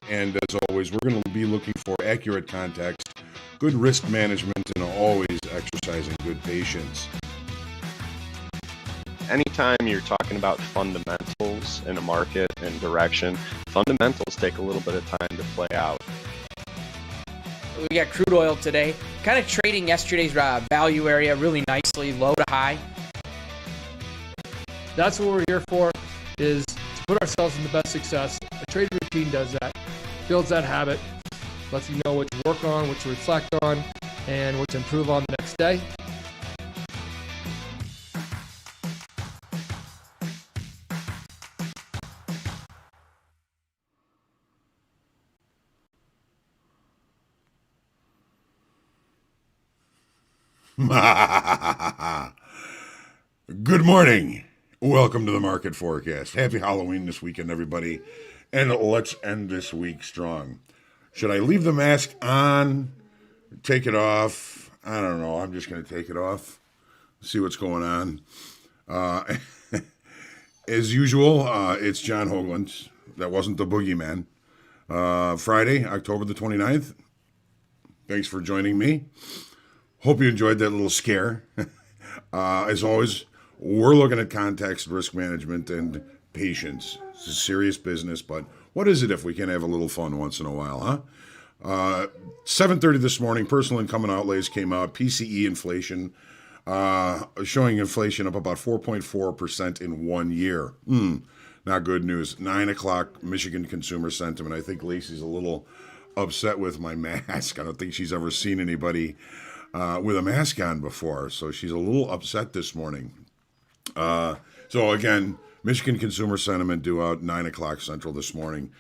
And as always, we're going to be looking for accurate context, good risk management, and always exercising good patience. Anytime you're talking about fundamentals in a market and direction, fundamentals take a little bit of time to play out. We got crude oil today, kind of trading yesterday's value area really nicely, low to high. That's what we're here for, is to put ourselves in the best success. A trade routine does that, builds that habit, lets you know what to work on, what to reflect on, and what to improve on the next day. Good morning. Welcome to the market forecast. Happy Halloween this weekend, everybody. And let's end this week strong. Should I leave the mask on? Take it off? I don't know. I'm just going to take it off. See what's going on. As usual, it's John Hoagland. That wasn't the boogeyman. Friday, October the 29th. Thanks for joining me. Hope you enjoyed that little scare. As always, we're looking at context, risk management, and patience. It's a serious business, but what is it if we can have a little fun once in a while, huh? 7:30 this morning, personal income and outlays came out. PCE inflation, showing inflation up about 4.4% in 1 year. Not good news. 9 o'clock, Michigan consumer sentiment. I think Lacey's a little upset with my mask. I don't think she's ever seen anybody with a mask on before, so she's a little upset this morning. So again, Michigan consumer sentiment due out 9 o'clock Central this morning.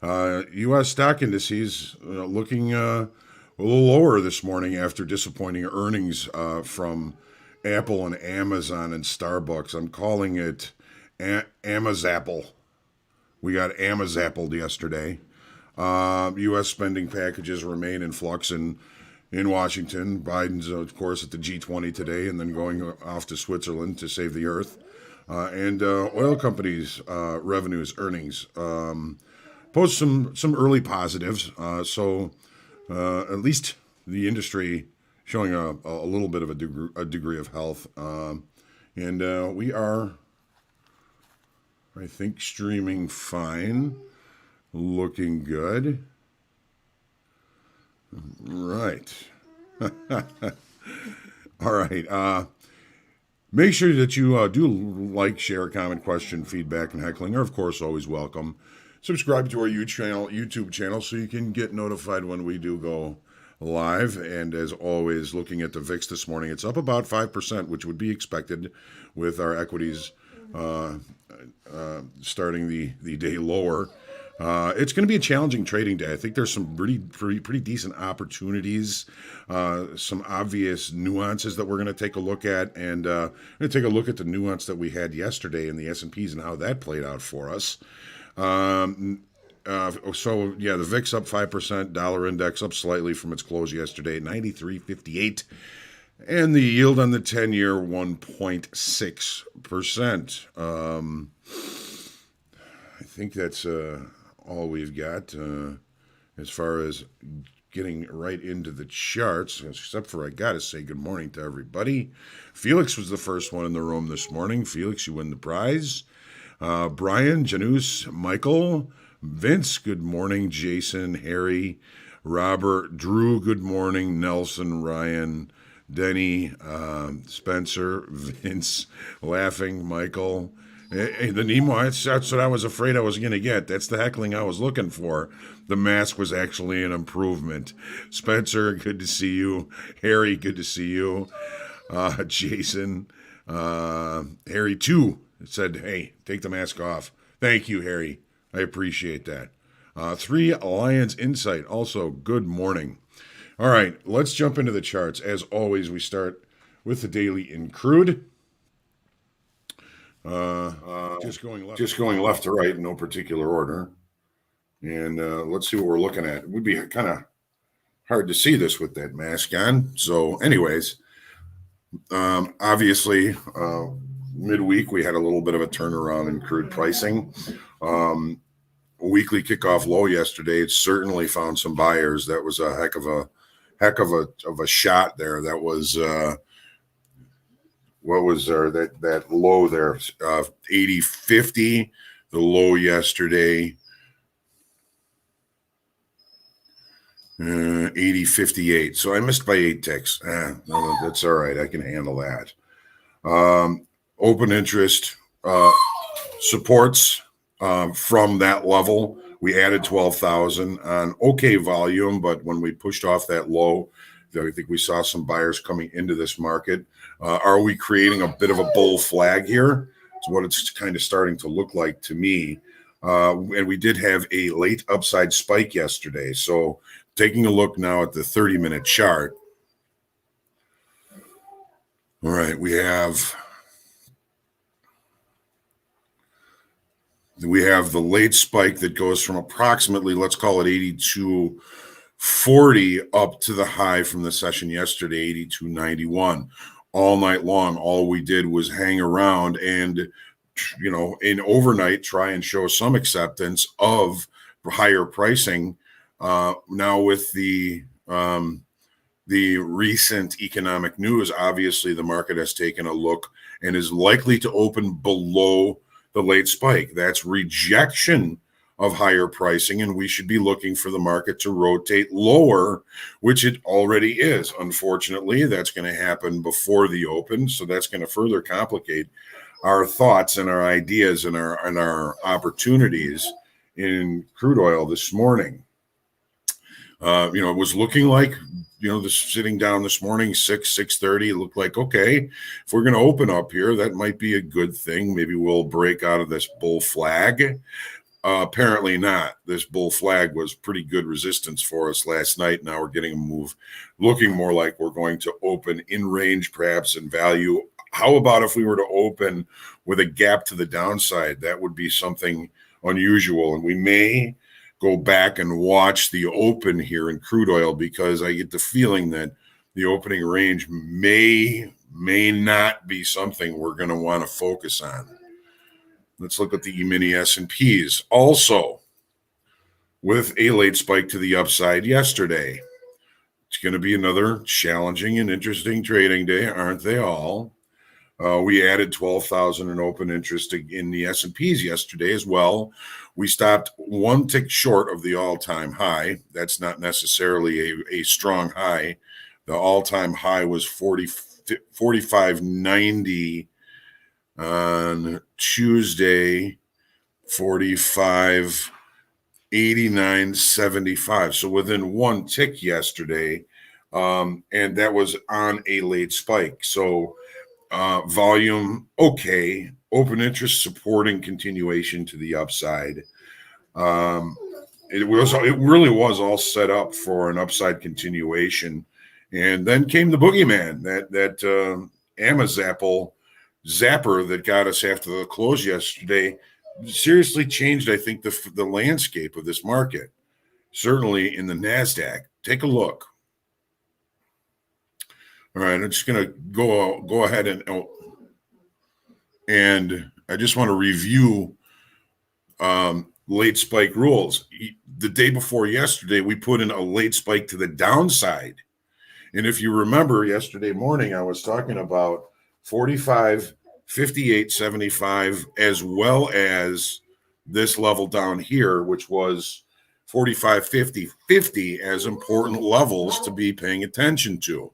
U.S. stock indices looking a little lower this morning after disappointing earnings from Apple and Amazon and Starbucks. I'm calling it Amazapple. We got Amazappled yesterday. U.S. spending packages remain in flux in Washington. Biden's, of course, at the G20 today and then going off to Switzerland to save the earth. And oil companies' revenues, earnings, post some early positives. So at least the industry showing a little bit of a degree of health. And we are, I think, streaming fine, looking good. Right. All right. Make sure that you do like, share, comment, question, feedback, and heckling are, of course, always welcome. Subscribe to our YouTube channel so you can get notified when we do go live. And as always, looking at the VIX this morning, it's up about 5%, which would be expected with our equities starting the day lower. It's going to be a challenging trading day. I think there's some pretty decent opportunities, some obvious nuances that we're going to take a look at, and we're going to take a look at the nuance that we had yesterday in the S&Ps and how that played out for us. So yeah, the VIX up 5%, dollar index up slightly from its close yesterday at 93.58, and the yield on the 10-year 1.6%. I think that's all we've got as far as getting right into the charts, except for I got to say good morning to everybody. Felix was the first one in the room this morning. Felix, you win the prize. Brian, Janus, Michael, Vince, good morning. Jason, Harry, Robert, Drew, good morning. Nelson, Ryan, Denny, Spencer, Vince, laughing, Michael. Hey, the Nemo, that's what I was afraid I was going to get. That's the heckling I was looking for. The mask was actually an improvement. Spencer, good to see you. Harry, good to see you. Jason, Harry, too, said, hey, take the mask off. Thank you, Harry. I appreciate that. 3 Lions Insight, also, good morning. All right, let's jump into the charts. As always, we start with the daily in crude. Just going left to right in no particular order. And let's see what we're looking at. It would be kind of hard to see this with that mask on. So anyways, obviously, midweek we had a little bit of a turnaround in crude pricing. weekly kickoff low yesterday. It certainly found some buyers. That was a heck of a shot there. That was what was there? That low there, 80.50. The low yesterday, 80.58. So I missed by 8 ticks. No, that's all right. I can handle that. Open interest supports from that level. We added 12,000 on okay volume, but when we pushed off that low, I think we saw some buyers coming into this market. Are we creating a bit of a bull flag here? It's what it's kind of starting to look like to me. And we did have a late upside spike yesterday. So taking a look now at the 30-minute chart. All right, we have the late spike that goes from approximately, let's call it 82.40 up to the high from the session yesterday, 82.91. All night long, all we did was hang around and, in overnight, try and show some acceptance of higher pricing. Now with the recent economic news, obviously the market has taken a look and is likely to open below the late spike. That's rejection of higher pricing, and we should be looking for the market to rotate lower, which it already is. Unfortunately, that's going to happen before the open, so that's going to further complicate our thoughts and our ideas and our opportunities in crude oil this morning. It was looking like, sitting down this morning, 6:30, it looked like, okay, if we're going to open up here, that might be a good thing. Maybe we'll break out of this bull flag. Apparently not. This bull flag was pretty good resistance for us last night. Now we're getting a move looking more like we're going to open in range, perhaps in value. How about if we were to open with a gap to the downside? That would be something unusual. And we may go back and watch the open here in crude oil, because I get the feeling that the opening range may not be something we're going to want to focus on. Let's look at the E-mini S&Ps. Also, with a late spike to the upside yesterday. It's going to be another challenging and interesting trading day, aren't they all? We added 12,000 in open interest in the S&Ps yesterday as well. We stopped one tick short of the all-time high. That's not necessarily a strong high. The all-time high was 45.90 on Tuesday, 45.89.75. So within one tick yesterday, and that was on a late spike. So volume, okay. Open interest supporting continuation to the upside. It really was all set up for an upside continuation. And then came the boogeyman, that Zapper that got us after the close yesterday. Seriously changed, I think, the landscape of this market, certainly in the Nasdaq. Take a look. All right, I'm just going to go ahead and I just want to review late spike rules. The day before yesterday, we put in a late spike to the downside. And if you remember yesterday morning, I was talking about 45.58.75, as well as this level down here, which was 45.50.50 as important levels to be paying attention to.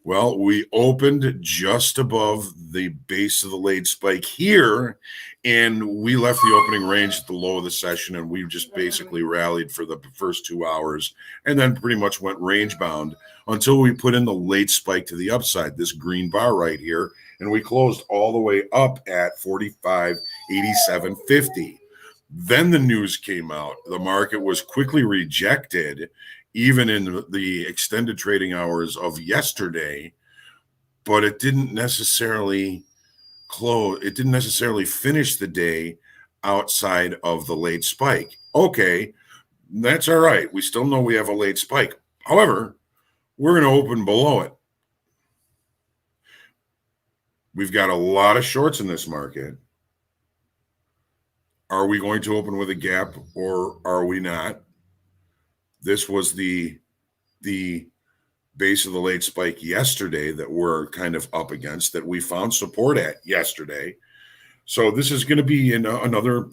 Well, we opened just above the base of the late spike here, and we left the opening range at the low of the session, and we just basically rallied for the first 2 hours and then pretty much went range bound until we put in the late spike to the upside, this green bar right here, and we closed all the way up at 45.87.50. Then the news came out. The market was quickly rejected, even in the extended trading hours of yesterday, but it didn't necessarily close. It didn't necessarily finish the day outside of the late spike. Okay, that's all right. We still know we have a late spike. However, we're going to open below it. We've got a lot of shorts in this market. Are we going to open with a gap or are we not? This was the base of the late spike yesterday that we're kind of up against, that we found support at yesterday. So this is going to be another,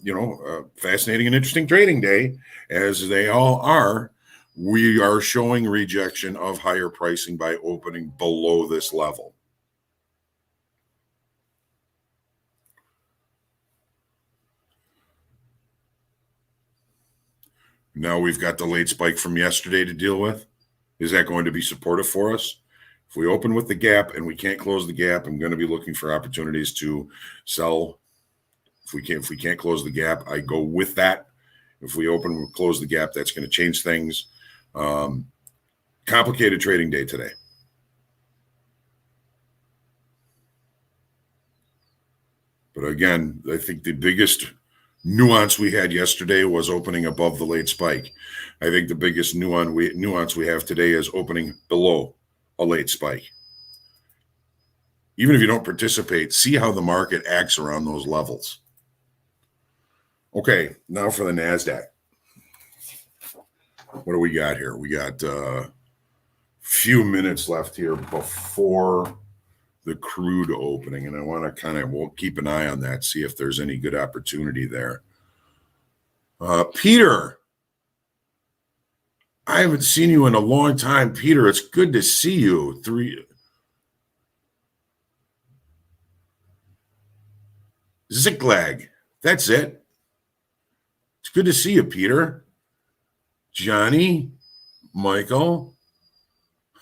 fascinating and interesting trading day, as they all are. We are showing rejection of higher pricing by opening below this level. Now we've got the late spike from yesterday to deal with. Is that going to be supportive for us? If we open with the gap and we can't close the gap, I'm going to be looking for opportunities to sell. If we can't close the gap, I go with that. If we close the gap, that's going to change things. Complicated trading day today. But again, I think the biggest nuance we had yesterday was opening above the late spike. I think the biggest nuance we have today is opening below a late spike. Even if you don't participate, see how the market acts around those levels. Okay, now for the Nasdaq. What do we got here? We got a few minutes left here before the crude opening, and I want to we'll keep an eye on that, see if there's any good opportunity there. Peter, I haven't seen you in a long time. Peter, it's good to see you. Ziklag, that's it. It's good to see you, Peter. Johnny, Michael,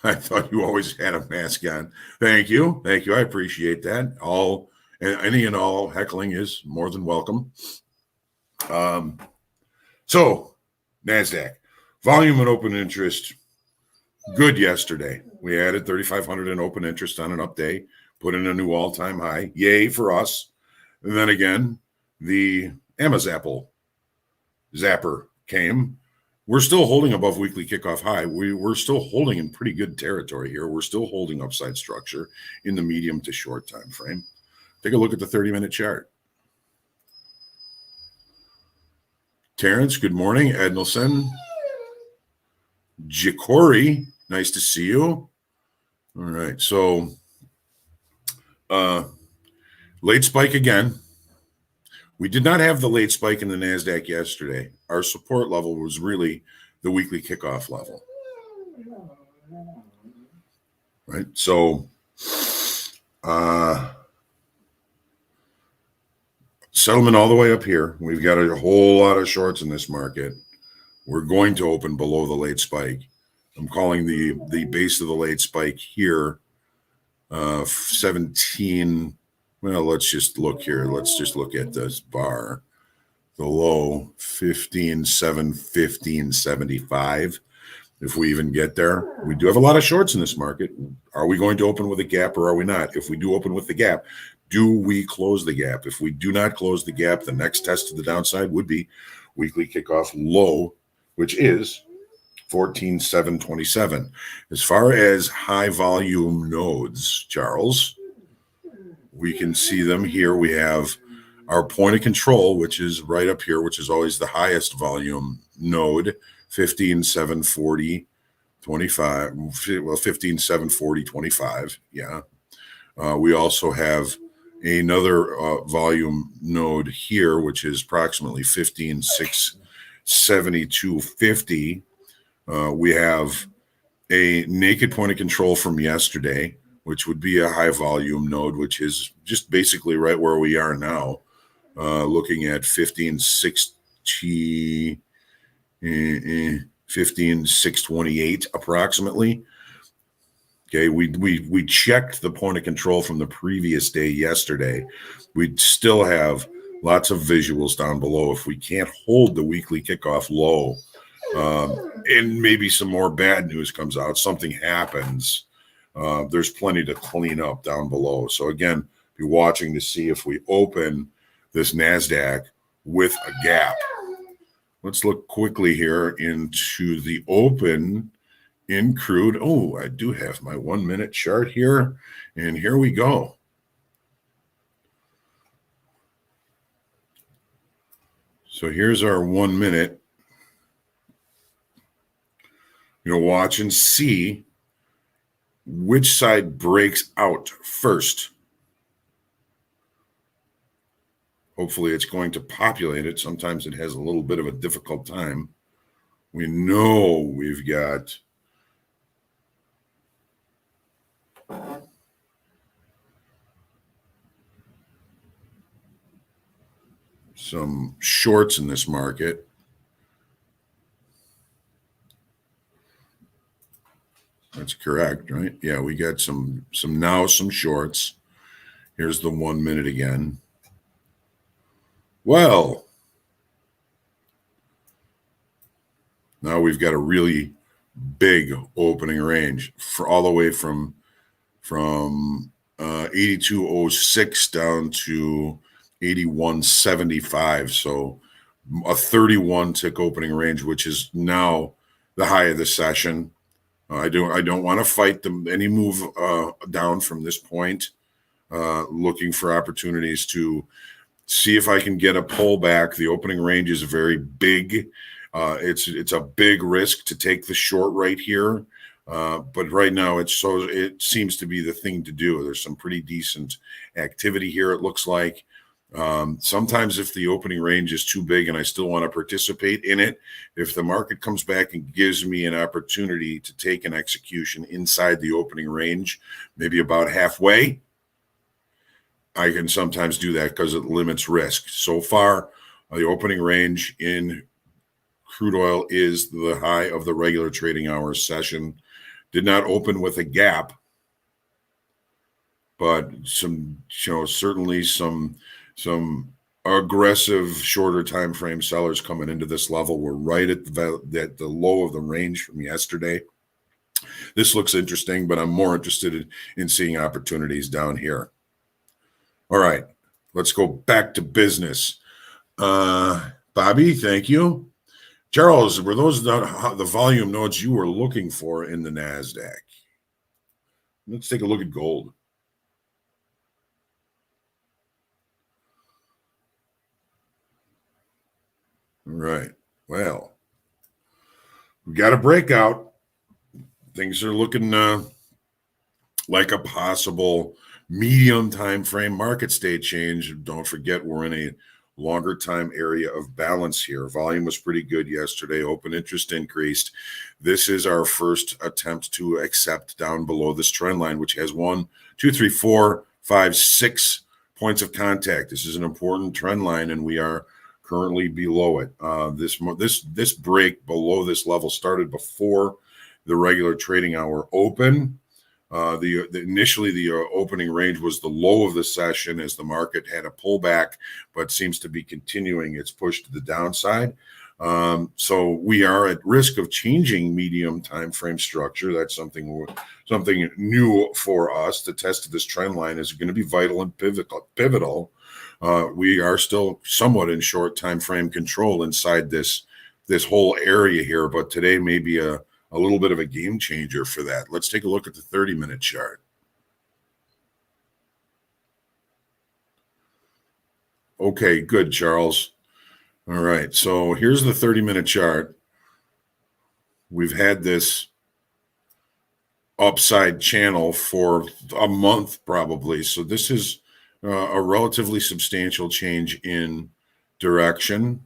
I thought you always had a mask on. Thank you. Thank you. I appreciate that. Any and all heckling is more than welcome. So, NASDAQ. Volume and open interest, good yesterday. We added 3,500 in open interest on an up day, put in a new all-time high. Yay for us. And then again, the Amazapple zapper came. We're still holding above weekly kickoff high. We're still holding in pretty good territory here. We're still holding upside structure in the medium to short time frame. Take a look at the 30-minute chart. Terrence, good morning. Ednelson. Jikori, nice to see you. All right, so late spike again. We did not have the late spike in the NASDAQ yesterday. Our support level was really the weekly kickoff level. Right, so settlement all the way up here. We've got a whole lot of shorts in this market. We're going to open below the late spike. I'm calling the base of the late spike here 17. Well, let's just look here. Let's just look at this bar. The low 15.715.75. If we even get there, we do have a lot of shorts in this market. Are we going to open with a gap or are we not? If we do open with the gap, do we close the gap? If we do not close the gap, the next test to the downside would be weekly kickoff low, which is 14.727. As far as high volume nodes, Charles, we can see them here. We have our point of control, which is right up here, which is always the highest volume node, 15.740.25. Well, 15.740.25. Yeah. We also have another volume node here, which is approximately 15.672.50. We have a naked point of control from yesterday, which would be a high volume node, which is just basically right where we are now, looking at 15.628 approximately. Okay, we checked the point of control from the previous day yesterday. We'd still have lots of visuals down below. If we can't hold the weekly kickoff low, and maybe some more bad news comes out, something happens, there's plenty to clean up down below. So again, be watching to see if we open this NASDAQ with a gap. Let's look quickly here into the open in crude. Oh, I do have my 1 minute chart here, and here we go. So here's our 1 minute. Watch and see which side breaks out first. Hopefully it's going to populate it. Sometimes it has a little bit of a difficult time. We know we've got some shorts in this market. That's correct, right? Yeah, we got some shorts. Here's the 1 minute again. Well, now we've got a really big opening range for all the way from 82.06 down to 81.75. So a 31 tick opening range, which is now the high of the session. I don't want to fight any move down from this point. Looking for opportunities to see if I can get a pullback. The opening range is very big. It's a big risk to take the short right here. But right now it seems to be the thing to do. There's some pretty decent activity here, it looks like. Sometimes if the opening range is too big and I still want to participate in it, if the market comes back and gives me an opportunity to take an execution inside the opening range, maybe about halfway, I can sometimes do that because it limits risk. So far, the opening range in crude oil is the high of the regular trading hours session. Did not open with a gap, but certainly some aggressive shorter time frame sellers coming into this level. We're right at the low of the range from yesterday. This looks interesting, but I'm more interested in seeing opportunities down here. All right, let's go back to business. Bobby, thank you. Charles, were those the volume nodes you were looking for in the Nasdaq? Let's take a look at gold. All right. Well, we got a breakout. Things are looking like a possible medium time frame market state change. Don't forget, we're in a longer time area of balance here. Volume was pretty good yesterday. Open interest increased. This is our first attempt to accept down below this trend line, which has 1, 2, 3, 4, 5, 6 points of contact. This is an important trend line, and we are currently below it. This break below this level started before the regular trading hour open. Initially, the opening range was the low of the session as the market had a pullback, but seems to be continuing its push to the downside. So we are at risk of changing medium time frame structure. That's something new for us. The test of this trend line is going to be vital and pivotal. We are still somewhat in short time frame control inside this whole area here, but today may be a little bit of a game changer for that. Let's take a look at the 30-minute chart. Okay, good, Charles. All right, so here's the 30-minute chart. We've had this upside channel for a month probably. So this is a relatively substantial change in direction.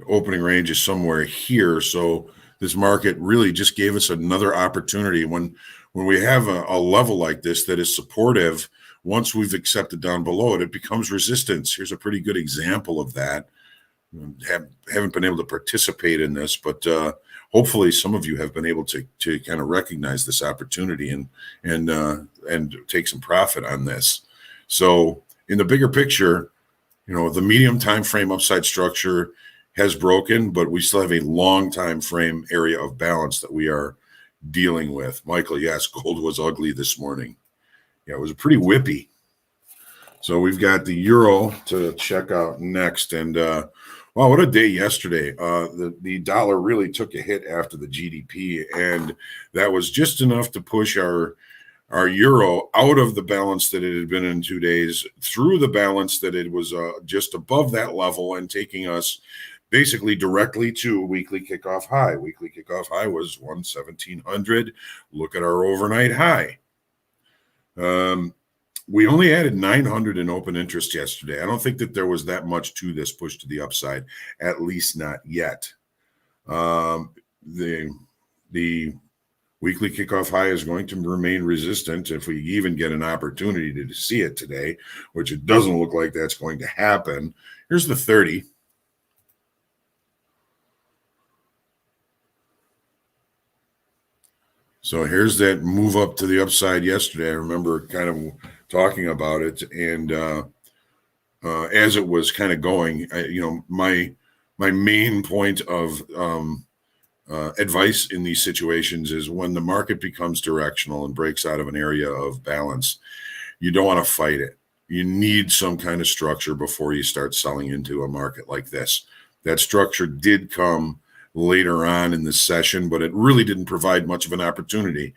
Opening range is somewhere here. So this market really just gave us another opportunity. When we have a level like this that is supportive, once we've accepted down below it, it becomes resistance. Here's a pretty good example of that. Haven't been able to participate in this, but hopefully some of you have been able to kind of recognize this opportunity and take some profit on this. So in the bigger picture, the medium time frame upside structure has broken, but we still have a long time frame area of balance that we are dealing with. Michael, yes, gold was ugly this morning. Yeah, it was pretty whippy. So we've got the euro to check out next. And wow, what a day yesterday. The dollar really took a hit after the GDP, and that was just enough to push our our euro out of the balance that it had been in 2 days, through the balance that it was just above that level, and taking us basically directly to weekly kickoff high. Weekly kickoff high was 11700. Look at our overnight high. We only added 900 in open interest yesterday. I don't think that there was that much to this push to the upside, at least not yet. The weekly kickoff high is going to remain resistant if we even get an opportunity to see it today, which it doesn't look like that's going to happen. Here's the 30. So here's that move up to the upside yesterday. I remember kind of talking about it, and as it was kind of going, my main point of advice in these situations is when the market becomes directional and breaks out of an area of balance, you don't want to fight it. You need some kind of structure before you start selling into a market like this. That structure did come later on in the session, but it really didn't provide much of an opportunity.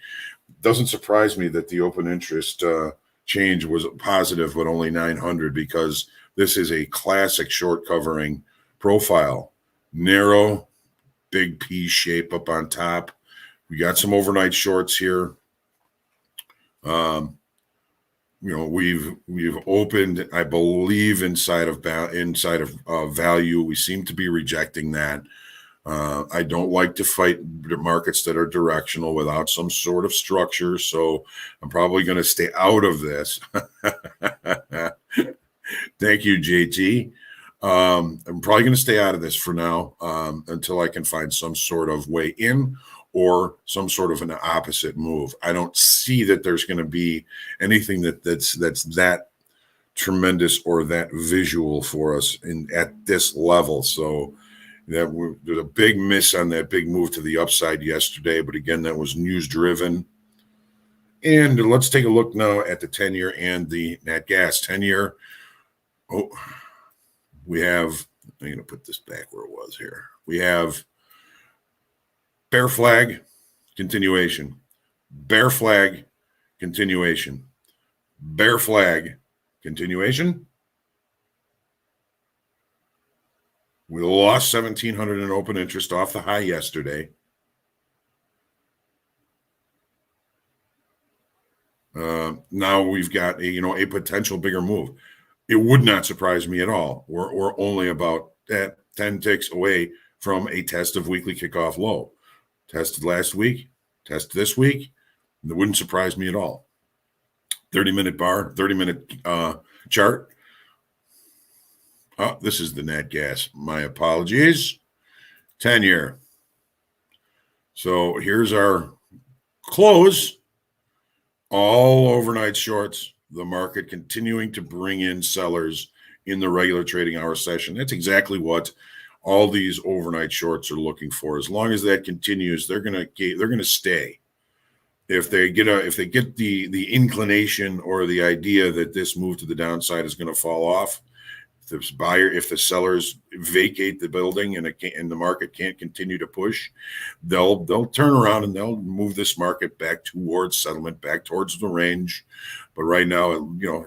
Doesn't surprise me that the open interest change was positive, but only 900, because this is a classic short covering profile. Narrow, big P shape up on top. We got some overnight shorts here. We've opened, I believe, inside of value. We seem to be rejecting that. I don't like to fight the markets that are directional without some sort of structure, so I'm probably going to stay out of this. Thank you, JT. I'm probably going to stay out of this for now until I can find some sort of way in or some sort of an opposite move. I don't see that there's going to be anything that's that tremendous or that visual for us at this level. So there's a big miss on that big move to the upside yesterday, but again, that was news driven. And let's take a look now at the 10-year and the nat gas 10-year. Oh, we have, I'm going to put this back where it was here. We have bear flag, continuation, bear flag, continuation, bear flag, continuation. We lost 1,700 in open interest off the high yesterday. Now we've got a potential bigger move. It would not surprise me at all. We're only about 10 ticks away from a test of weekly kickoff low. Tested last week, test this week. It wouldn't surprise me at all. 30-minute bar, 30-minute chart. Oh, this is the nat gas. My apologies. 10-year. So here's our close. All overnight shorts. The market continuing to bring in sellers in the regular trading hour session. That's exactly what all these overnight shorts are looking for. As long as that continues, they're gonna stay. If they get the inclination or the idea that this move to the downside is going to fall off, if the sellers vacate the building and the market can't continue to push, they'll turn around and they'll move this market back towards settlement, back towards the range. But right now,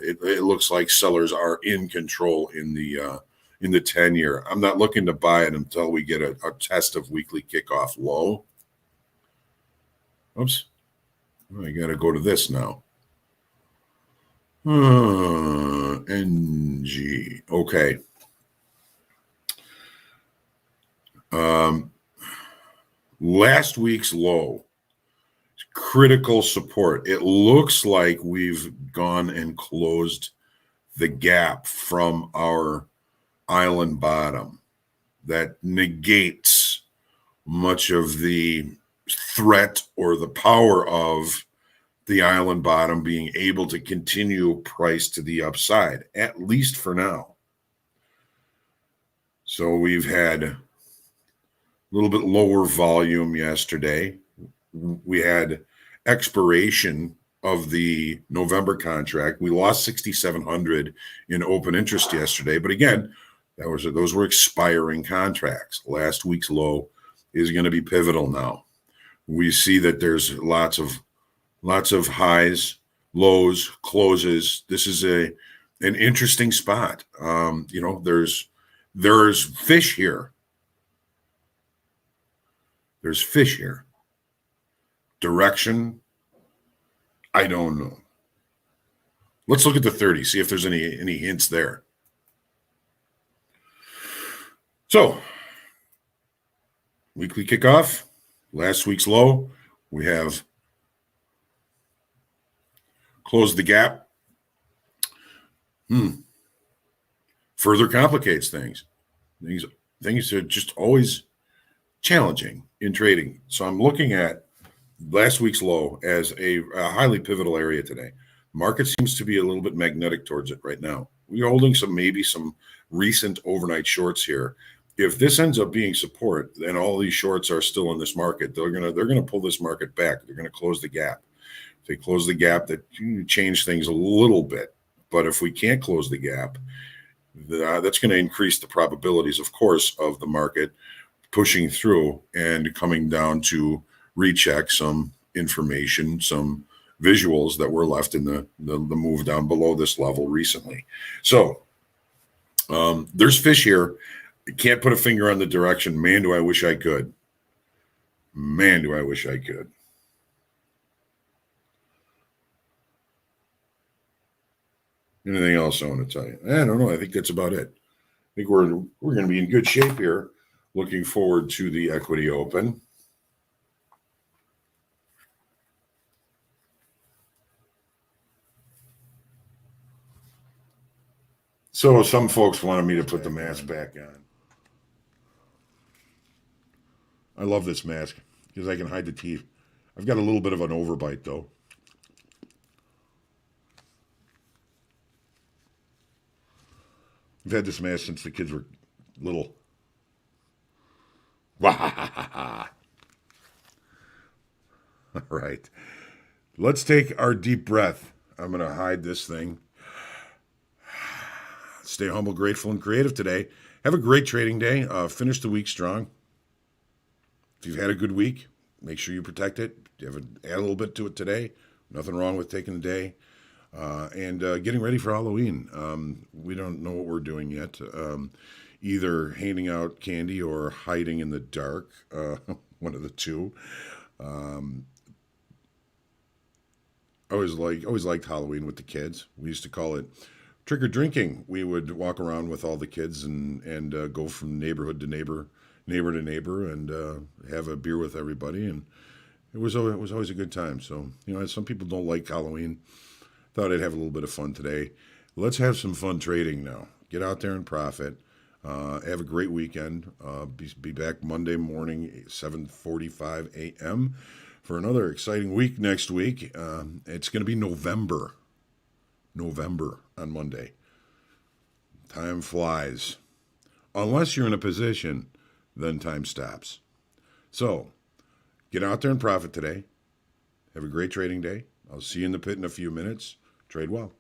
it looks like sellers are in control in the 10-year. I'm not looking to buy it until we get a test of weekly kickoff low. Oops, I got to go to this now. NG. Okay. Last week's low, critical support. It looks like we've gone and closed the gap from our island bottom. That negates much of the threat or the power of the island bottom being able to continue price to the upside, at least for now. So we've had a little bit lower volume yesterday. We had expiration of the November contract. We lost 6,700 in open interest yesterday, but again, those were expiring contracts. Last week's low is going to be pivotal now. We see that there's lots of Lots of highs, lows, closes. This is an interesting spot. There's fish here. There's fish here. Direction, I don't know. Let's look at the 30, see if there's any hints there. So, weekly kickoff, last week's low. We have closed the gap. Further complicates things. Things are just always challenging in trading. So I'm looking at last week's low as a highly pivotal area today. Market seems to be a little bit magnetic towards it right now. We're holding maybe some recent overnight shorts here. If this ends up being support, then all these shorts are still in this market. They're gonna pull this market back. They're gonna close the gap. If they close the gap, that change things a little bit. But if we can't close the gap, that's going to increase the probabilities, of course, of the market pushing through and coming down to recheck some information, some visuals that were left in the move down below this level recently. So there's fish here. I can't put a finger on the direction. Man, do I wish I could. Man, do I wish I could. Anything else I want to tell you? I don't know. I think that's about it. I think we're going to be in good shape here. Looking forward to the equity open. So some folks wanted me to put the mask back on. I love this mask because I can hide the teeth. I've got a little bit of an overbite though. I've had this mask since the kids were little. All right. Let's take our deep breath. I'm going to hide this thing. Stay humble, grateful, and creative today. Have a great trading day. Finish the week strong. If you've had a good week, make sure you protect it. Add a little bit to it today. Nothing wrong with taking the day. And getting ready for Halloween. We don't know what we're doing yet. Either handing out candy or hiding in the dark. One of the two. I always liked Halloween with the kids. We used to call it trick or drinking. We would walk around with all the kids and go from neighborhood to neighbor to neighbor, and have a beer with everybody. And it was always a good time. So some people don't like Halloween. Thought I'd have a little bit of fun today. Let's have some fun trading now. Get out there and profit. Have a great weekend. Be back Monday morning, 7:45 a.m. for another exciting week next week. It's going to be November on Monday. Time flies. Unless you're in a position, then time stops. So, get out there and profit today. Have a great trading day. I'll see you in the pit in a few minutes. Trade well.